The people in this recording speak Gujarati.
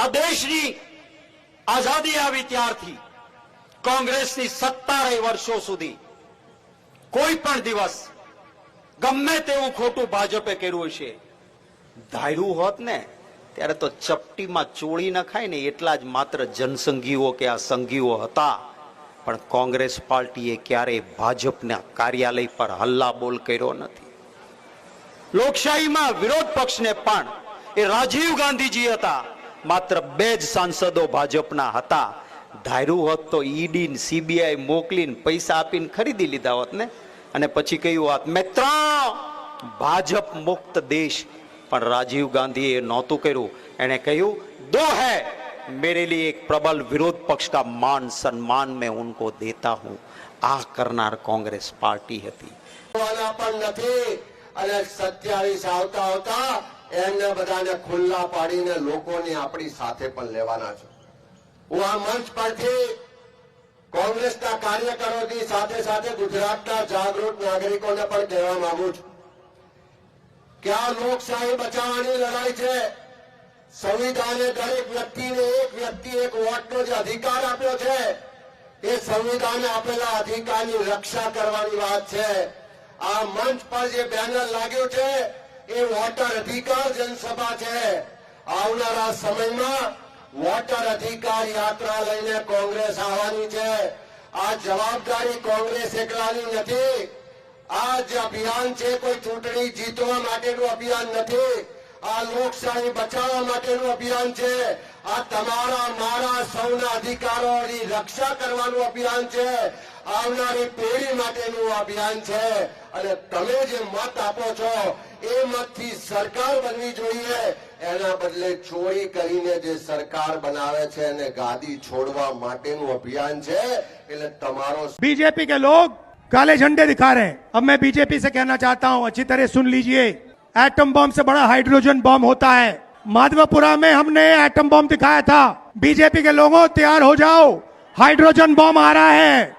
આ દેશની આઝાદી આવી ત્યારથી કોંગ્રેસની 17 વર્ષો સુધી કોઈ પણ દિવસ ગમે તેવું ખોટું ભાજપે કર્યું હશે, ધાર્યું હોત ને ત્યારે તો ચપટીમાં ચોળી ન ખાય ને એટલા જ માત્ર જનસંઘીઓ કે આ સંઘીઓ હતા. પણ કોંગ્રેસ પાર્ટીએ ક્યારેય ભાજપના કાર્યાલય પર હલ્લાબોલ કર્યો નથી. લોકશાહીમાં વિરોધ પક્ષને પણ એ રાજીવ ગાંધીજી હતા, માત્ર 2 જ સાંસદો ભાજપના હતા. ધાર્યું હોત તો ઈડી સીબીઆઈ મોકલીને પૈસા આપીને ખરીદી લીધા હોત ને, અને પછી કહ્યું હોત મિત્ર ભાજપ મુક્ત દેશ. પણ રાજીવ ગાંધીએ નહોતું કર્યું. એણે કહ્યું દો હૈ मेरे लिए एक प्रबल विरोध पक्ष का मान सम्मान मैं उनको देता हूं. आ करनार कांग्रेस पार्टी હતી. પણ નથી અને 27 આવતા આવતા એમને બધાને ખુલ્લા પાડીને લોકોને આપણી સાથે પણ લેવાના છે. હું આ મંચ પરથી કોંગ્રેસના કાર્યકરોની સાથે સાથે ગુજરાતના જાગૃત નાગરિકોને પણ કહેવા માંગુ છું કે આ લોકશાહી બચાવવાની લડાઈ છે. સંવિધાને દરેક વ્યક્તિને એક વોટનો જે અધિકાર આપ્યો છે, એ સંવિધાને આપેલા અધિકારની રક્ષા કરવાની વાત છે. આ મંચ પર જે બેનર લાગ્યું છે એ વોટર અધિકાર જનસભા છે. આવનારા સમયમાં વોટર અધિકાર યાત્રા લઈને કોંગ્રેસ આવવાની છે. આ જવાબદારી કોંગ્રેસ એકલાની નથી. આ જે અભિયાન છે કોઈ ચૂંટણી જીતવા માટેનું અભિયાન નથી. આ લોકશાહી બચાવવા માટેનું અભિયાન છે. આ તમારા મારા સૌના અધિકારોની રક્ષા કરવાનું અભિયાન છે. આવનારી પેઢી માટેનું અભિયાન છે. અને તમે જે મત આપો છો એ મતથી સરકાર બનવી જોઈએ, એના બદલે ચોરી કરીને જે સરકાર બનાવે છે અને ગાદી છોડવા માટેનું અભિયાન છે. એટલે તમારો बीजेपी के लोग काले झंडे दिखा रहे हैं. अब मैं बीजेपी से कहना चाहता हूं, अच्छी तरह सुन लीजिए. एटम बम से बड़ा हाइड्रोजन बम होता है. माधवपुरा में हमने एटम बम दिखाया था. बीजेपी के लोगों तैयार हो जाओ, हाइड्रोजन बम आ रहा है.